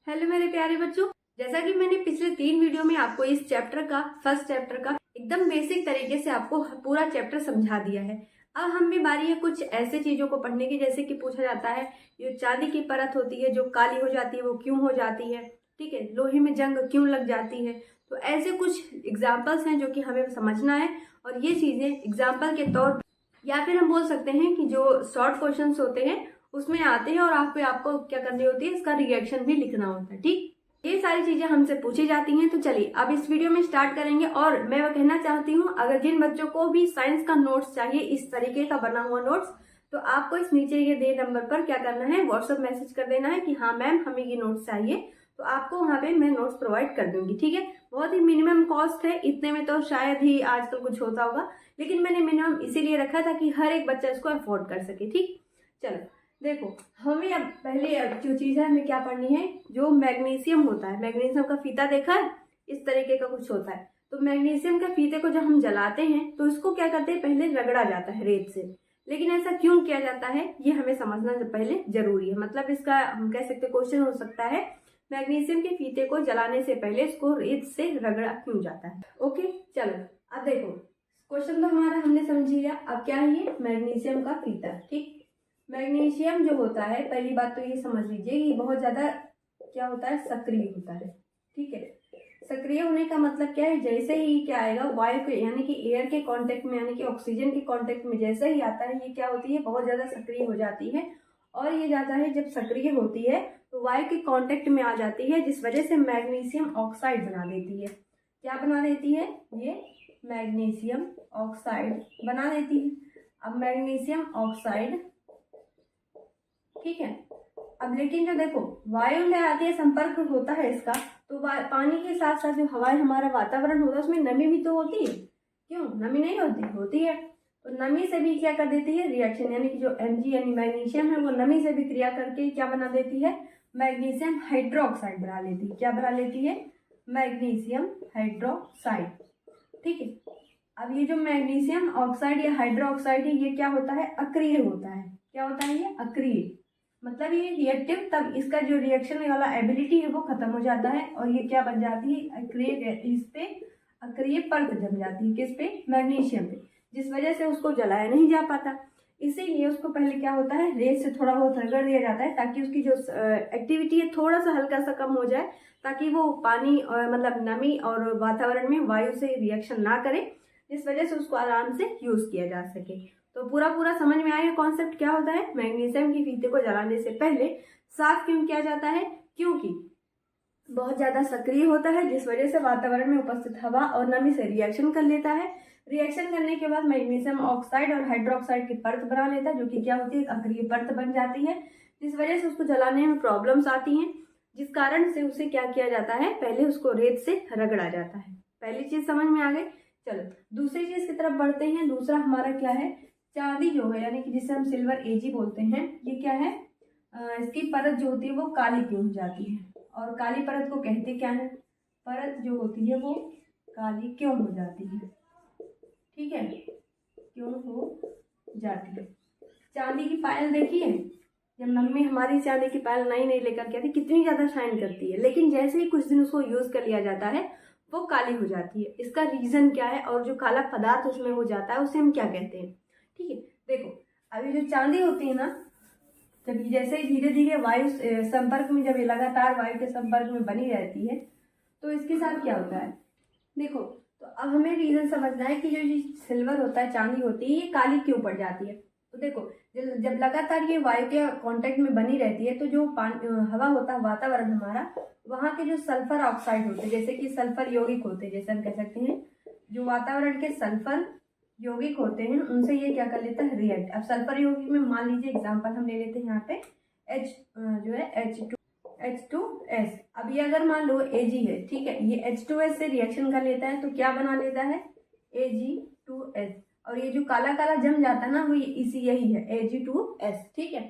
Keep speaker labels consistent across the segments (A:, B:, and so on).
A: Hello मेरे प्यारे बच्चों, जैसा कि मैंने पिछले 3 वीडियो में आपको इस चैप्टर का फर्स्ट चैप्टर का एकदम बेसिक तरीके से आपको पूरा चैप्टर समझा दिया है। अब हमें बारी है कुछ ऐसे चीजों को पढ़ने की, जैसे कि पूछा जाता है जो चांदी की परत होती है जो काली हो जाती है वो क्यों हो जाती है, ठीक है, लोहे में जंग क्यों लग जाती है। तो ऐसे कुछ एग्जाम्पल्स हैं जो कि हमें समझना है और ये चीजें एग्जाम्पल के तौर या फिर हम बोल सकते हैं कि जो शॉर्ट क्वेश्चंस होते हैं उसमें आते हैं और आपको क्या करनी होती है, इसका रिएक्शन भी लिखना होता है। ठीक, ये सारी चीजें हमसे पूछी जाती हैं। तो चलिए अब इस वीडियो में स्टार्ट करेंगे। और मैं वो कहना चाहती हूँ, अगर जिन बच्चों को भी साइंस का नोट्स चाहिए, इस तरीके का बना हुआ नोट्स, तो आपको इस नीचे ये दे नंबर पर क्या करना है, व्हाट्सएप मैसेज कर देना है कि हाँ मैम हमें ये नोट्स चाहिए, तो आपको वहाँ पे मैं नोट्स प्रोवाइड कर दूंगी। ठीक है, बहुत ही मिनिमम कॉस्ट है, इतने में तो शायद ही आजकल कुछ होता होगा, लेकिन मैंने मिनिमम इसीलिए रखा था कि हर एक बच्चा इसको अफोर्ड कर सके। ठीक, चलो देखो, हमें अब पहले जो चीज है हमें क्या पढ़नी है, जो मैग्नीशियम होता है, मैग्नीशियम का फीता देखा है, इस तरीके का कुछ होता है। तो मैग्नीशियम के फीते को जब हम जलाते हैं तो इसको क्या करते हैं, पहले रगड़ा जाता है रेत से। लेकिन ऐसा क्यों किया जाता है ये हमें समझना पहले जरूरी है। मतलब इसका हम कह सकते क्वेश्चन हो सकता है, मैग्नीशियम के फीते को जलाने से पहले इसको रेत से रगड़ा क्यों जाता है। ओके चलो, अब देखो क्वेश्चन तो हमारा हमने समझ लिया। अब क्या है ये मैग्नीशियम का फीता। ठीक, मैग्नीशियम जो होता है, पहली बात तो ये समझ लीजिए कि बहुत ज्यादा क्या होता है, सक्रिय होता है। ठीक है, सक्रिय होने का मतलब क्या है, जैसे ही क्या आएगा वायु के यानी कि एयर के कांटेक्ट में, यानी कि ऑक्सीजन के कांटेक्ट में जैसे ही आता है, ये क्या होती है, बहुत ज्यादा सक्रिय हो जाती है। और ये जाता है जब सक्रिय होती है तो वायु के कांटेक्ट में आ जाती है, जिस वजह से मैग्नीशियम ऑक्साइड बना देती है। क्या बना देती है, ये मैग्नीशियम ऑक्साइड बना देती है। अब मैग्नीशियम ऑक्साइड, ठीक है, अब लेकिन जो देखो वायु में आती है, संपर्क होता है इसका, तो पानी के साथ साथ जो हवाएं हमारा वातावरण होता है उसमें नमी भी तो होती है। क्यों नमी नहीं होती, होती है। तो नमी से भी क्या कर देती है रिएक्शन, यानी कि जो Mg यानी मैग्नीशियम है वो नमी से भी क्रिया करके क्या बना देती है, मैग्नीशियम हाइड्रोक्साइड बना लेती है। क्या बना लेती है, मैग्नीशियम हाइड्रोक्साइड। ठीक है, अब ये जो मैग्नीशियम ऑक्साइड या हाइड्रोक्साइड है ये क्या होता है, अक्रिय होता है। क्या होता है, ये अक्रिय, मतलब ये रिएक्टिव, तब इसका जो रिएक्शन वाला एबिलिटी है वो खत्म हो जाता है और ये क्या बन जाती है, अक्रिय, इस पे अक्रिय परत जम जाती है। किस पे, मैग्नीशियम पे, जिस वजह से उसको जलाया नहीं जा पाता। इसीलिए उसको पहले क्या होता है, रेत से थोड़ा बहुत रगड़ दिया जाता है ताकि उसकी जो एक्टिविटी है थोड़ा सा हल्का सा कम हो जाए, ताकि वो पानी और मतलब नमी और वातावरण में वायु से रिएक्शन ना करे, जिस वजह से उसको आराम से यूज किया जा सके। तो पूरा समझ में आया कॉन्सेप्ट क्या होता है। मैग्नीशियम की फीते को जलाने से पहले साफ क्यों किया जाता है, क्योंकि बहुत ज्यादा सक्रिय होता है, जिस वजह से वातावरण में उपस्थित हवा और नमी से रिएक्शन कर लेता है। रिएक्शन करने के बाद मैग्नीशियम ऑक्साइड और हाइड्रोक्साइड की परत बना लेता है, जो कि क्या होती है, अक्रिय परत बन जाती है, जिस वजह से उसको जलाने में प्रॉब्लम्स आती हैं, जिस कारण से उसे क्या किया जाता है, पहले उसको रेत से रगड़ा जाता है। पहली चीज समझ में आ गई। चलो दूसरी चीज की तरफ बढ़ते हैं। दूसरा हमारा क्या है, चांदी जो है यानी कि जिसे हम सिल्वर Ag बोलते हैं, ये क्या है, इसकी परत जो होती है वो काली क्यों हो जाती है, और काली परत को कहते क्या है, परत जो होती है वो काली क्यों हो जाती है। ठीक है, क्यों हो जाती है। चांदी की पायल देखिए, जब मम्मी हमारी चांदी की पायल नई नई लेकर के आती कितनी ज्यादा शाइन करती है, लेकिन जैसे ही कुछ दिन उसको यूज कर लिया जाता है वो काली हो जाती है। इसका रीजन क्या है, और जो काला पदार्थ उसमें हो जाता है उसे हम क्या कहते हैं। ठीक है, देखो अभी जो चांदी होती है ना, जब जैसे ही धीरे धीरे वायु संपर्क में, जब ये लगातार वायु के संपर्क में बनी रहती है तो इसके साथ क्या होता है, देखो तो अब हमें रीजन समझना है कि जो सिल्वर होता है, चांदी होती है, ये काली क्यों पड़ जाती है। तो देखो जब लगातार ये वायु के कांटेक्ट में बनी रहती है तो जो हवा होता है, वातावरण हमारा, वहाँ के जो सल्फर ऑक्साइड होते हैं, जैसे कि सल्फर यौगिक होते हैं, जैसे हम कह सकते हैं जो वातावरण के सल्फर यौगिक होते हैं उनसे ये क्या कर लेता है, रिएक्ट। अब सल्फर यौगिक में मान लीजिए एग्जांपल हम ले लेते हैं यहाँ पे H जो है H2S। अब ये अगर मान लो Ag है, ठीक है, ये H2S से रिएक्शन कर लेता है तो क्या बना लेता है, Ag2S, और ये जो काला काला जम जाता है ना वो इसी यही है Ag2S। ठीक है,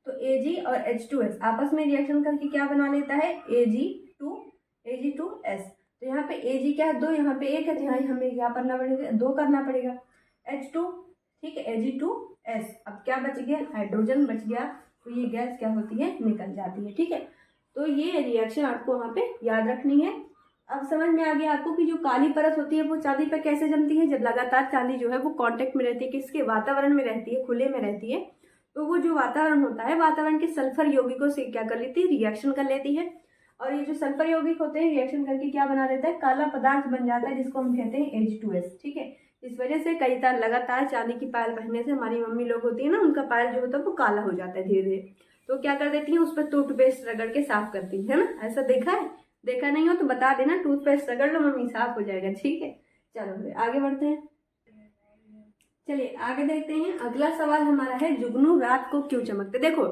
A: तो Ag और H2S आपस में रिएक्शन करके क्या बना लेता है, Ag2S। तो यहाँ पे Ag क्या है, 2, यहाँ पे 1 है, तो यहाँ हमें क्या करना पड़ेगा, 2 करना पड़ेगा, H2, ठीक है, Ag2S। अब क्या बच गया, हाइड्रोजन बच गया, तो ये गैस क्या होती है, निकल जाती है। ठीक है, तो ये रिएक्शन आपको वहाँ पे याद रखनी है। अब समझ में आ गया आपको कि जो काली परत होती है वो चांदी पर कैसे जमती है। जब लगातार चांदी जो है वो कांटेक्ट में रहती है, किसके, वातावरण में रहती है, खुले में रहती है, तो वो जो वातावरण होता है, वातावरण के सल्फर यौगिकों से क्या कर लेती है, रिएक्शन कर लेती है। और ये जो सल्फर यौगिक होते हैं रिएक्शन करके क्या बना देता है, काला पदार्थ बन जाता है, जिसको हम कहते हैं H2S। ठीक है, इस वजह से कई बार लगातार चांदी की पायल पहनने से हमारी मम्मी लोग होती है ना, उनका पायल जो होता है वो काला हो जाता है धीरे धीरे। तो क्या कर देती है, उस पर टूथपेस्ट रगड़ के साफ करती है ना। ऐसा देखा है? देखा नहीं हो तो बता देना, टूथपेस्ट रगड़ लो मम्मी, साफ हो जाएगा। ठीक है, चलो फिर आगे बढ़ते हैं। चलिए आगे देखते हैं। अगला सवाल हमारा है, जुगनू रात को क्यों चमकते। देखो,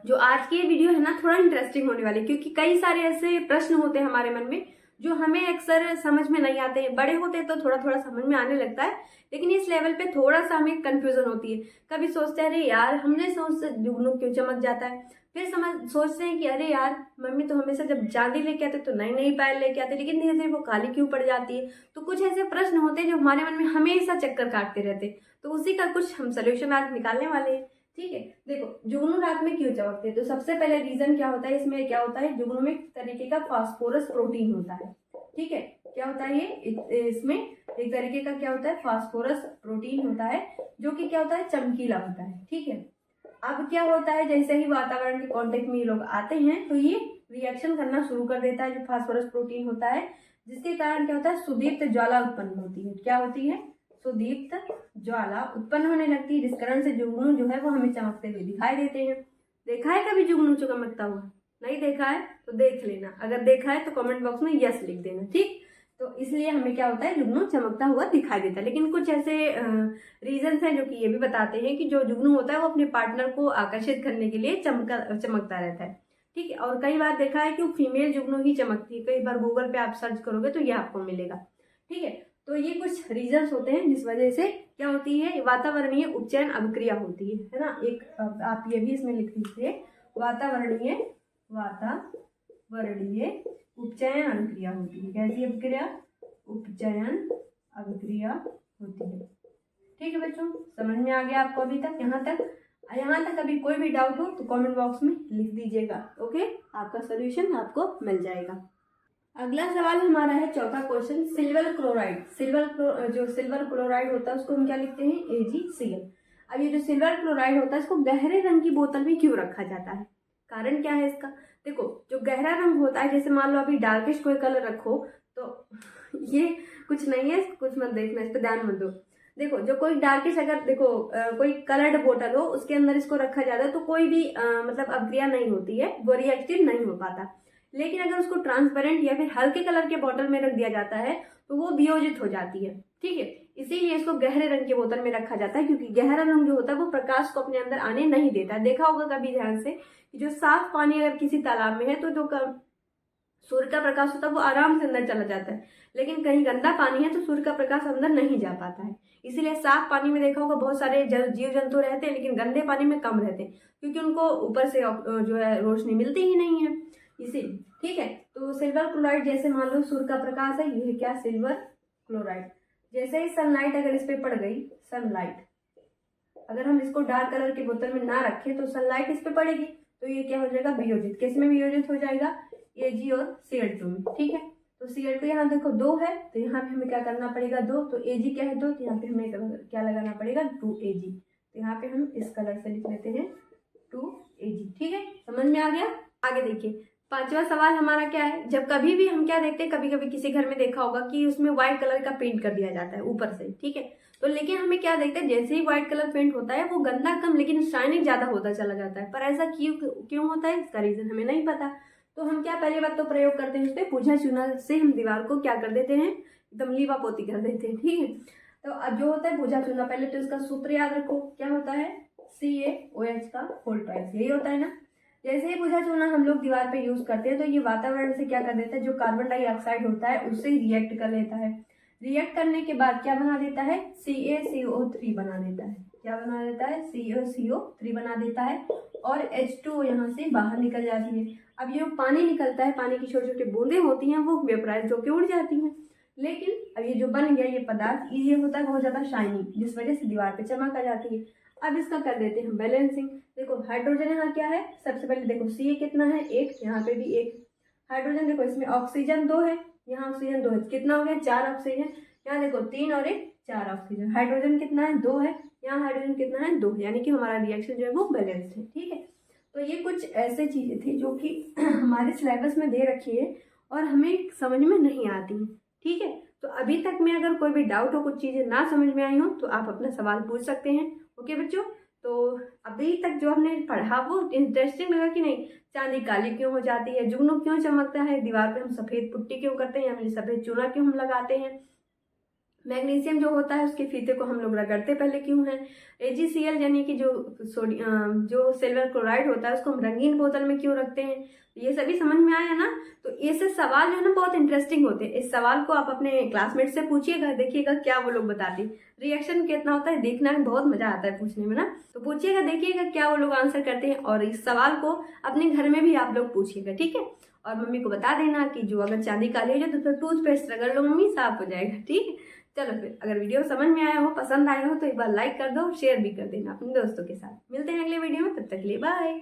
A: जो आज की ये वीडियो है ना, थोड़ा इंटरेस्टिंग होने वाली, क्योंकि कई सारे ऐसे प्रश्न होते हैं हमारे मन में जो हमें अक्सर समझ में नहीं आते हैं। बड़े होते हैं तो थोड़ा थोड़ा समझ में आने लगता है, लेकिन इस लेवल पे थोड़ा सा हमें कंफ्यूजन होती है। कभी सोचते हैं अरे यार, हमने सोच जुगनू क्यों चमक जाता है। फिर सोचते हैं कि अरे यार, मम्मी तो हमेशा जब चांदी लेके आते तो नई नई पायल लेके आते, लेकिन धीरे धीरे वो काली क्यों पड़ जाती है। तो कुछ ऐसे प्रश्न होते हैं जो हमारे मन में हमेशा चक्कर काटते रहते हैं। तो उसी का कुछ हम सोल्यूशन आज निकालने वाले हैं। ठीक है, देखो जुगनू रात में क्यों चमकते हैं। तो सबसे पहले रीजन क्या होता है, इसमें क्या होता है, जुगनू में एक तरीके का फास्फोरस प्रोटीन होता है। ठीक है, क्या होता है ये, इसमें एक तरीके का क्या होता है, फास्फोरस प्रोटीन होता है, जो कि क्या होता है, चमकीला होता है। ठीक है, अब क्या होता है, जैसे ही वातावरण के कांटेक्ट में ये लोग आते हैं तो ये रिएक्शन करना शुरू कर देता है, जो फास्फोरस प्रोटीन होता है, जिसके कारण क्या होता है, सुदीप्त ज्वाला उत्पन्न होती है। क्या होती है, सुदीप्त ज्वाला उत्पन्न होने लगती है, जिस कारण से जुगनू जो है वो हमें चमकते हुए दिखाई देते हैं। देखा है कभी जुगनू चमकता हुआ? नहीं देखा है तो देख लेना, अगर देखा है तो कमेंट बॉक्स में यस लिख देना। ठीक, तो इसलिए हमें क्या होता है, जुगनू चमकता हुआ दिखाई देता है। लेकिन कुछ ऐसे रीजंस हैं जो कि ये भी बताते हैं कि जो जुगनू होता है वो अपने पार्टनर को आकर्षित करने के लिए चमकता रहता है। ठीक है, और कई बार देखा है कि वो फीमेल जुगनू ही चमकती है। कई बार गूगल पे आप सर्च करोगे तो ये आपको मिलेगा। ठीक है, तो ये कुछ रीजंस होते हैं जिस वजह से क्या होती है, वातावरणीय उपचयन अभिक्रिया होती है ना। एक आप ये भी इसमें लिख दीजिए, वातावरणीय उपचयन अभिक्रिया होती है। कैसी अभिक्रिया? उपचयन अभिक्रिया होती है। ठीक है बच्चों, समझ में आ गया आपको अभी तक? यहाँ तक अभी कोई भी डाउट हो तो कमेंट बॉक्स में लिख दीजिएगा। ओके, आपका सोल्यूशन आपको मिल जाएगा। अगला सवाल हमारा है, चौथा क्वेश्चन, सिल्वर क्लोराइड। जो सिल्वर क्लोराइड होता है उसको हम क्या लिखते हैं, AgCl। अब ये जो सिल्वर क्लोराइड होता है इसको गहरे रंग की बोतल में क्यों रखा जाता है, कारण क्या है इसका? देखो, जो गहरा रंग होता है, जैसे मान लो अभी डार्किश कोई कलर रखो तो ये कुछ नहीं है, कुछ मत देखना, इस पर ध्यान मत दो। देखो, जो कोई डार्किश, अगर देखो कोई कलर्ड बोतल हो उसके अंदर इसको रखा जाता है तो कोई भी मतलब अभिक्रिया नहीं होती है, वो रिएक्टिव नहीं हो पाता। लेकिन अगर उसको ट्रांसपेरेंट या फिर हल्के कलर के बोतल में रख दिया जाता है तो वो वियोजित हो जाती है। ठीक है, इसीलिए इसको गहरे रंग के बोतल में रखा जाता है, क्योंकि गहरा रंग जो होता है वो प्रकाश को अपने अंदर आने नहीं देता है। देखा होगा कभी ध्यान से, जो साफ पानी अगर किसी तालाब में है तो जो सूर्य का प्रकाश होता है वो आराम से अंदर चला जाता है, लेकिन कहीं गंदा पानी है तो सूर्य का प्रकाश अंदर नहीं जा पाता है। इसीलिए साफ पानी में देखा होगा बहुत सारे जीव जंतु रहते हैं, लेकिन गंदे पानी में कम रहते हैं, क्योंकि उनको ऊपर से जो है रोशनी मिलती ही नहीं है, इसीलिए। ठीक है, तो सिल्वर क्लोराइड, जैसे मान लो सूर्य का प्रकाश है, ये क्या, सिल्वर क्लोराइड। जैसे ही सनलाइट अगर इस पे पड़ गई, सनलाइट अगर हम इसको डार्क कलर की बोतल में ना रखें तो सनलाइट इस पे पड़ेगी तो ये क्या हो जाएगा, वियोजित। किस में वियोजित हो जाएगा, Ag और Cl2 में। ठीक है, तो Cl2 यहाँ देखो 2 है तो यहाँ पे हमें क्या करना पड़ेगा, 2, तो Ag क्या है 2, तो यहाँ पे हमें क्या लगाना पड़ेगा, 2Ag। तो यहाँ पे हम इस कलर से लिख लेते हैं 2Ag। ठीक है, समझ में आ गया? आगे देखिए, पांचवा सवाल हमारा क्या है, जब कभी भी हम क्या देखते हैं, कभी कभी किसी घर में देखा होगा कि उसमें व्हाइट कलर का पेंट कर दिया जाता है ऊपर से। ठीक है, तो लेकिन हमें क्या देखते हैं, जैसे ही व्हाइट कलर पेंट होता है वो गंदा कम लेकिन शाइनिंग ज्यादा होता चला जाता है। पर ऐसा क्यों होता है, इसका रीजन हमें नहीं पता। तो हम क्या पहले बात तो प्रयोग करते हैं, उस पर पूछा चुना से हम दीवार को क्या कर देते हैं, एकदम लीवा पोती कर देते हैं। ठीक है, तो अब जो होता है पूछा चुना, पहले तो इसका सूत्र याद रखो, क्या होता है, CaOH का होल ट्वाइस, यही होता है ना। जैसे ही बुझा चूना हम लोग दीवार पे यूज करते हैं तो ये वातावरण से क्या कर देता है, जो कार्बन डाइऑक्साइड होता है उससे रिएक्ट कर लेता है। रिएक्ट करने के बाद क्या बना देता है, CaCO3 बना देता है। क्या बना देता है, CaCO3 बना देता है, और H2O यहाँ से बाहर निकल जाती है। अब ये पानी निकलता है, पानी की छोटी छोटी बूंदें होती हैं, वो वेपराइज होकर उड़ जाती हैं। लेकिन अब ये जो बन गया ये पदार्थ, ये होता है बहुत ज्यादा शाइनिंग, जिस वजह से दीवार पे चमक आ जाती है। अब इसका कर देते हैं हम बैलेंसिंग। देखो हाइड्रोजन यहाँ क्या है, सबसे पहले देखो सी कितना है 1, यहाँ पे भी 1 हाइड्रोजन। देखो इसमें ऑक्सीजन 2 है, यहाँ ऑक्सीजन 2 है, कितना हो गया 4 ऑक्सीजन। यहाँ देखो 3 और 1 4 ऑक्सीजन। हाइड्रोजन कितना है 2 है, यहाँ हाइड्रोजन कितना है 2, यानी कि हमारा रिएक्शन जो है वो बैलेंस्ड है। ठीक है, तो ये कुछ ऐसे चीजें थी जो कि हमारे सिलेबस में दे रखी है और हमें समझ में नहीं आती है। ठीक है, तो अभी तक में अगर कोई भी डाउट हो, कुछ चीजें ना समझ में आई हो, तो आप अपना सवाल पूछ सकते हैं। ओके बच्चों, तो अभी तक जो हमने पढ़ा वो इंटरेस्टिंग लगा कि नहीं? चांदी काली क्यों हो जाती है, जुगनू क्यों चमकता है, दीवार पे हम सफेद पुट्टी क्यों करते हैं या फिर सफेद चूना क्यों हम लगाते हैं, मैग्नीशियम जो होता है उसके फीते को हम लोग रगड़ते पहले क्यों है, AgCl यानी कि जो सोडियम जो सिल्वर क्लोराइड होता है उसको हम रंगीन बोतल में क्यों रखते हैं, ये सभी समझ में आया ना? तो ऐसे सवाल जो है ना बहुत इंटरेस्टिंग होते हैं। इस सवाल को आप अपने क्लासमेट से पूछिएगा, देखिएगा क्या वो लोग बताते हैं, रिएक्शन कितना होता है देखना में बहुत मजा आता है पूछने में ना। तो पूछिएगा, देखिएगा क्या वो लोग आंसर करते हैं, और इस सवाल को अपने घर में भी आप लोग पूछिएगा। ठीक है, और मम्मी को बता देना कि जो अगर चांदी काली हो जाए तो टूथपेस्ट रगड़ लो मम्मी, साफ हो जाएगा। ठीक है, चलो फिर अगर वीडियो समझ में आया हो, पसंद आया हो, तो एक बार लाइक कर दो, शेयर भी कर देना अपने दोस्तों के साथ। मिलते हैं अगले वीडियो में, तब तक के लिए बाय।